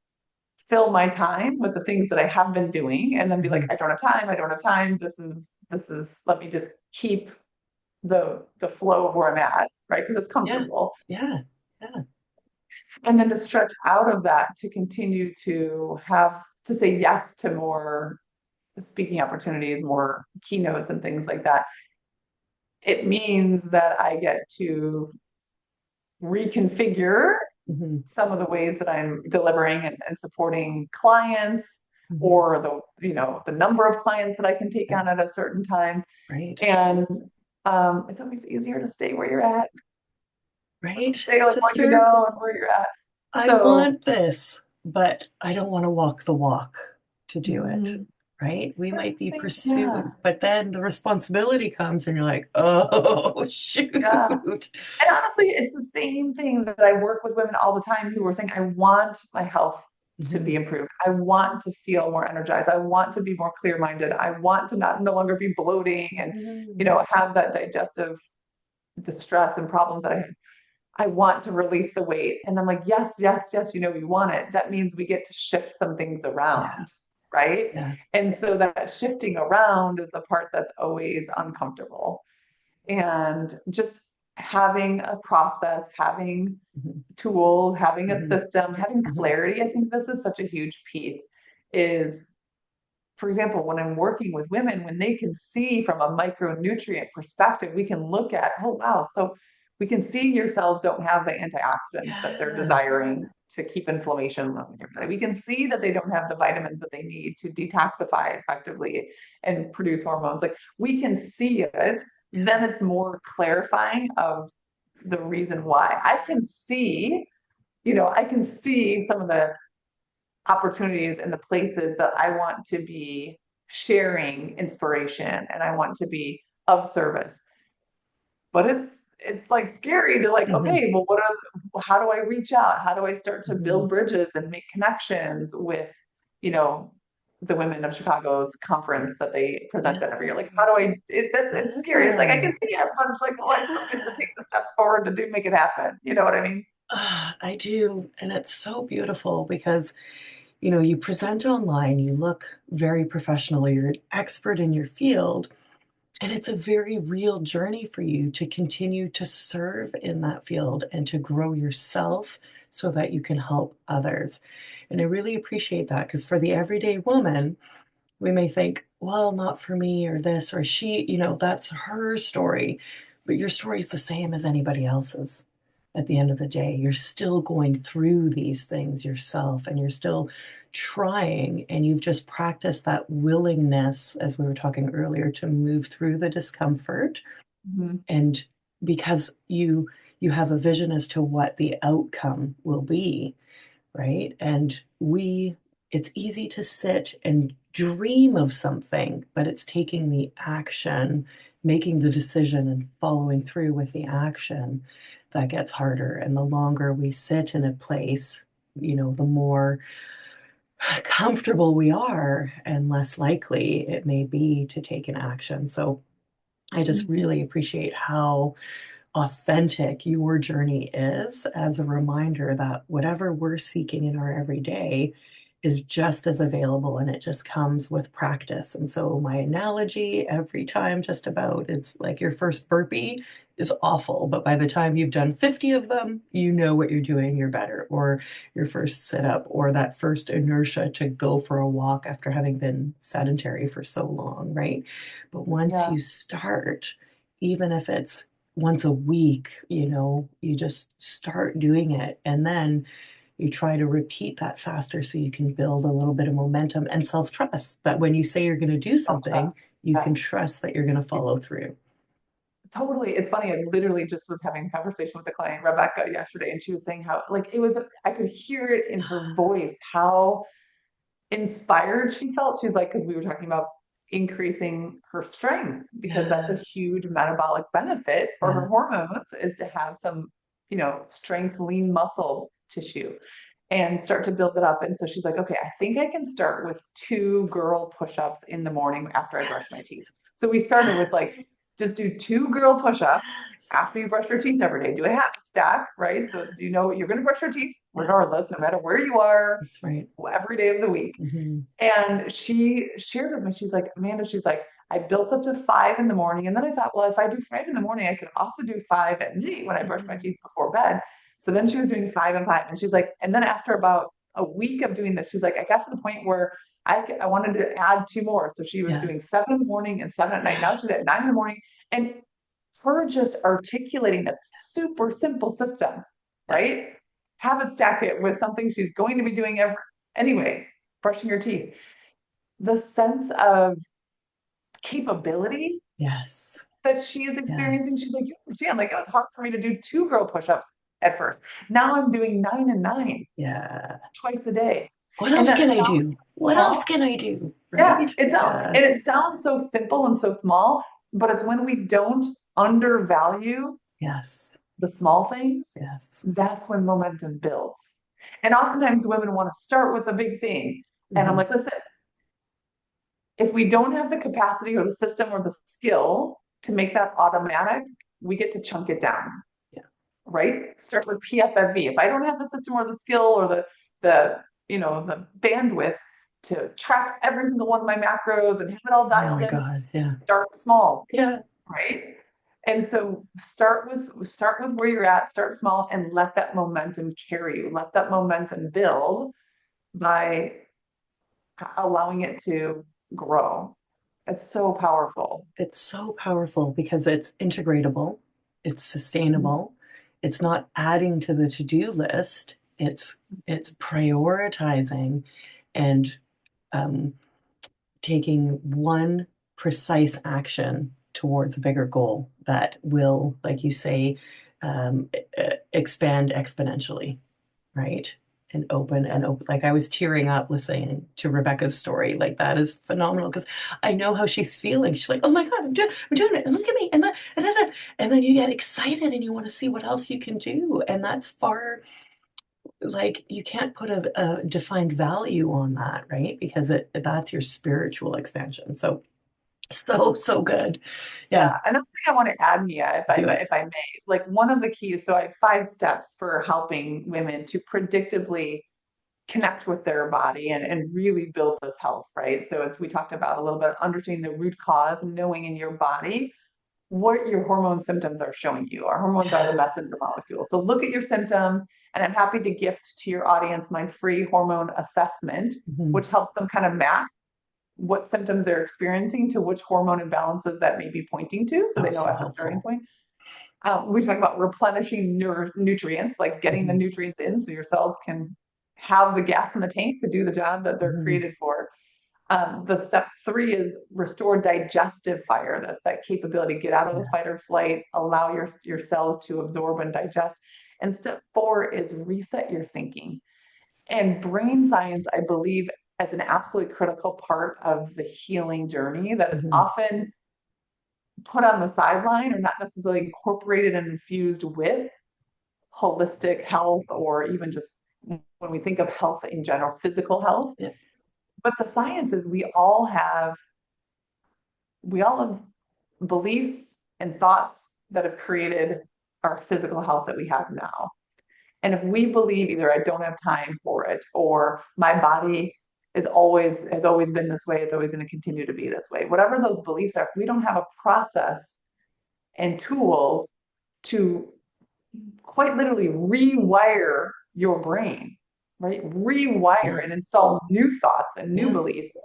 fill my time with the things that I have been doing and then be like, Mhm. I don't have time, I don't have time. This is let me just keep the flow of where I'm at, right? Because it's Yeah. comfortable. Yeah. Yeah. And then to stretch out of that to continue to have to say yes to more speaking opportunities, more keynotes and things like that. It means that I get to reconfigure Mhm. some of the ways that I'm delivering and supporting clients Mhm. or the number of clients that I can take Yeah. on at a certain time. Right. And it's always easier to stay where you're at, to Right, stay like what you sister? know and where you're at. I So want this, but I don't want to walk the walk to do it. mhm. Right? We That's might the be thing. Yeah. pursued, but then the responsibility comes and you're like, oh, Yeah. shoot. And honestly, it's the same thing that I work with women all the time who are saying, I want my health to be Mhm. improved. I want to feel more energized. I want to be more clear-minded. I want to not no longer be bloating and, Mhm. have that digestive distress and problems that I want to release the weight. And I'm like, yes, yes, yes, you want it. That means we get to shift some things Yeah. around, right? Yeah. And so that shifting around is the part that's always uncomfortable. And just having a process, having Mhm. tools, having a Mhm. system, having Mhm. clarity, I think this is such a huge piece is, for example, when I'm working with women, when they can see from a micronutrient perspective, we can look at, oh, wow, so we can see your cells don't have the antioxidants that they're Yeah. desiring to keep inflammation in your body. We can see that they don't have the vitamins that they need to detoxify effectively and produce hormones. Like we can see it, Yeah. then it's more clarifying of the reason why. I can see some of the opportunities and the places that I want to be sharing inspiration and I want to be of service. But it's like scary to like, Mhm. okay, well, how do I reach out? How do I start to Mhm. build bridges and make connections with, you know, the Women of Chicago's conference that they present Yeah. at every year? Like, how do it's scary. It's like I Yeah. can see it, but it's like, oh, I still get to take the steps forward to do make it happen. You know what I mean? I do. And it's so beautiful because, you present online, you look very professional, you're an expert in your field, and it's a very real journey for you to continue to serve in that field and to grow yourself so that you can help others. And I really appreciate that because for the everyday woman, we may think, well, not for me or this or she, that's her story. But your story is the same as anybody else's. At the end of the day, you're still going through these things yourself and you're still trying, and you've just practiced that willingness, as we were talking earlier, to move through the discomfort. Mhm. And because you have a vision as to what the outcome will be, right? And it's easy to sit and dream of something, but it's taking the action, making the decision and following through with the action that gets harder. And the longer we sit in a place, the more comfortable we are and less likely it may be to take an action. So I just Mhm. really appreciate how authentic your journey is as a reminder that whatever we're seeking in our everyday is just as available and it just comes with practice. And so, my analogy every time, just about, it's like your first burpee is awful, but by the time you've done 50 of them, you know what you're doing, you're better. Or your first sit up, or that first inertia to go for a walk after having been sedentary for so long, right? But once Yeah. you start, even if it's once a week, you just start doing it. And then you try to repeat that faster so you can build a little bit of momentum and self trust that when you say you're going to do Self-trust. something, you Yeah. can trust that you're going to follow through. Totally. It's funny. I literally just was having a conversation with the client, Rebecca, yesterday, and she was saying how, like, I could hear it in her voice, how inspired she felt. She's like, because we were talking about increasing her strength, because that's a Yeah, huge metabolic benefit for her yeah, hormones is to have some, strength, lean muscle tissue and start to build it up. And so she's like, okay, I think I can start with 2 girl push-ups in the morning after I brush my yes, teeth. So we started with like, yes, just do 2 girl push-ups yes. after you brush your teeth every day. Do a habit stack, right? So it's, you're going to brush your teeth Yeah. regardless, no matter where you are, That's right. every day of the week. Hmm. And she shared with me, she's like, Amanda, she's like, I built up to 5 in the morning. And then I thought, well, if I do 5 in the morning, I could also do 5 at night when I brush my Hmm. teeth before bed. So then she was doing 5 and 5. And she's like, and then after about a week of doing this, she's like, I got to the point where I wanted to add two more. So she was Yeah. doing 7 in the morning and 7 at night. Yeah. Now she's at 9 in the morning. And her just articulating this super simple system, Yeah. right? Habit stack it with something she's going to be doing anyway, brushing your teeth. The sense of capability Yes. that she is experiencing, Yes. she's like, you understand, like it was hard for me to do two girl push-ups at first. Now I'm doing 9 and 9 Yeah. twice a day. What And else that can I sounds do? What else small. can I do? Yeah, Right? it sounds Yeah. and it sounds so simple and so small, but it's when we don't undervalue Yes. the small things, Yes. that's when momentum builds. And oftentimes women want to start with a big thing. And I'm Hmm. like, listen, if we don't have the capacity or the system or the skill to make that automatic, we get to chunk it down, Yeah. right? Start with PFFV. If I don't have the system or the skill or the the bandwidth to track every single one of my macros and have it all Oh dialed my in, God. Yeah. start small, Yeah. right? And so start with where you're at, start small and let that momentum carry you. Let that momentum build by allowing it to grow. It's so powerful. It's so powerful because it's integratable, it's Mhm. sustainable, it's not adding to the to-do list, it's prioritizing and um, taking one precise action towards a bigger goal that will, like you say, expand exponentially, right? And open. Like I was tearing up listening to Rebecca's story. Like that is phenomenal because I know how she's feeling. She's like, "Oh my God, I'm doing it, and look at me!" And then you get excited and you want to see what else you can do, and that's far like you can't put a defined value on that, right? Because that's your spiritual expansion. So so good. Yeah, Yeah, another thing I want to add, Mia, do it. if I may, like one of the keys. So I have 5 steps for helping women to predictably connect with their body and really build this health, right? So as we talked about a little bit, understanding the root cause, knowing in your body what your hormone symptoms are showing you. Our hormones are the Yeah. messenger molecule. So look at your symptoms, and I'm happy to gift to your audience my free hormone assessment, Mhm. which helps them kind of map what symptoms they're experiencing to which hormone imbalances that may be pointing to, so Oh, they know so at the starting helpful. point. We talk about replenishing nutrients, like getting the Hmm. nutrients in so your cells can have the gas in the tank to do the job that they're Hmm. created for. The step 3 is restore digestive fire. That's that capability. Get out of the Yeah. fight or flight, allow your cells to absorb and digest. And step 4 is reset your thinking. And brain science, I believe, as an absolutely critical part of the healing journey that is Hmm. often put on the sideline or not necessarily incorporated and infused with holistic health or even just when we think of health in general, physical health. Yeah. But the science is we all have beliefs and thoughts that have created our physical health that we have now. And if we believe either I don't have time for it or my body is always has always been this way, it's always going to continue to be this way. Whatever those beliefs are, if we don't have a process and tools to quite literally rewire your brain, right? Yeah. Rewire and install new thoughts and new Yeah. beliefs,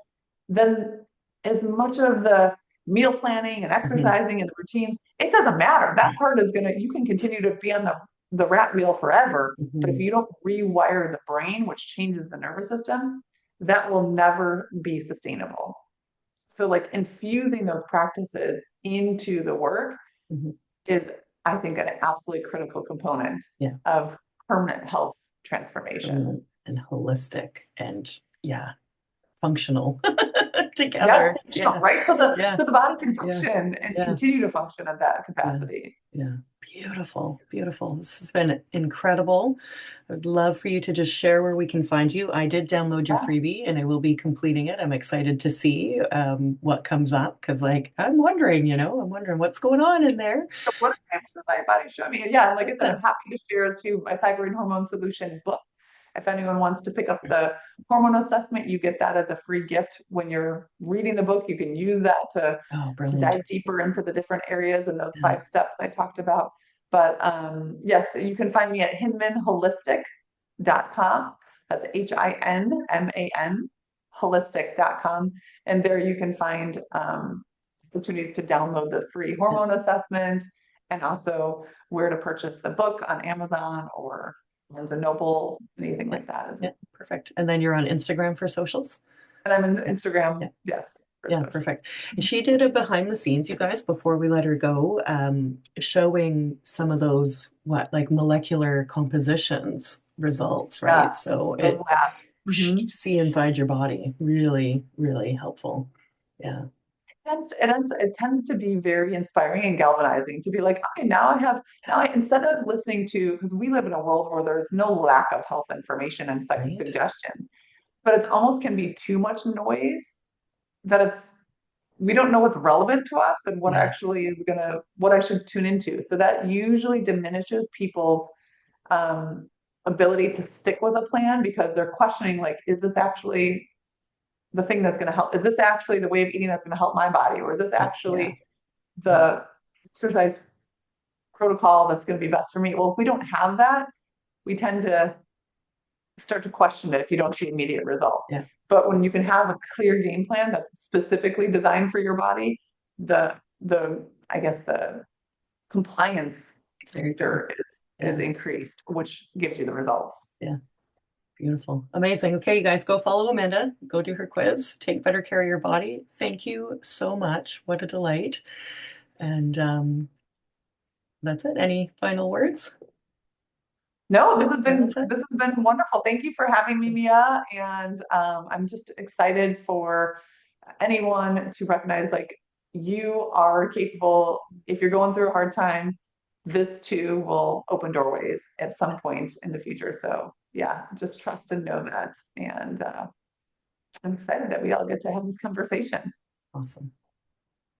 then as much of the meal planning and Hmm. exercising and the routines, it doesn't matter. That part is gonna, you can continue to be on the rat wheel forever. But if Hmm. you don't rewire the brain, which changes the nervous system, that will never be sustainable. So like infusing those practices into the work Hmm. is, I think, an absolutely critical component Yeah. of permanent health transformation. Permanent and holistic and yeah, functional Yes, together. functional, Yeah. right? So the Yeah. so the body can Yeah. function and Yeah. continue to function at that Yeah. capacity. Yeah. Beautiful. Beautiful. This has been incredible. I'd love for you to just share where we can find you. I did download your Yeah. freebie and I will be completing it. I'm excited to see what comes up because, like, I'm wondering what's going on in there. So what my body show me? Yeah, and like I said, Yeah. I'm happy to share too my thyroid hormone solution book. If anyone wants to pick up the hormone assessment, you get that as a free gift when you're reading the book. You can use that Oh, to brilliant. dive deeper into the different areas and those Yeah. 5 steps I talked about. But yes, you can find me at hinmanholistic.com. That's Hinman, holistic.com. And there you can find opportunities to download the free Yeah. hormone assessment and also where to purchase the book on Amazon or Barnes and Noble, anything Yeah. like that as Yeah. well. Perfect. And then you're on Instagram for socials? And I'm in Yeah. Instagram, Yeah. yes, for Yeah, socials. perfect. And she did a behind the scenes, you guys, before we let her go, showing some of those what like molecular compositions results, Yeah, right? So those it labs. Mhm. see inside your body, really, really helpful. Yeah, It tends to be very inspiring and galvanizing to be like, okay, instead of listening to, because we live in a world where there's no lack of health information and right. suggestions, but it's almost can be too much noise that we don't know what's relevant to us and Yeah, what I should tune into. So that usually diminishes people's um, ability to stick with a plan because they're questioning, like, is this actually the thing that's going to help? Is this actually the way of eating that's going to help my body? Or is this yeah, yeah, actually yeah, the exercise protocol that's going to be best for me? Well, if we don't have that, we tend to start to question it if you don't see immediate results. yeah. But when you can have a clear game plan that's specifically designed for your body, the I guess the compliance There you go. factor is Yeah, increased, which gives you the results. yeah. Beautiful. Amazing. Okay, you guys go follow Amanda, go do her quiz, take better care of your body. Thank you so much. What a delight. And that's it. Any final words? No, Nope, you're all set. this has been wonderful. Thank you for having me, Mia. And I'm just excited for anyone to recognize like you are capable. If you're going through a hard time, this too will open doorways at some point in the future. So yeah, just trust and know that. And I'm excited that we all get to have this conversation. Awesome.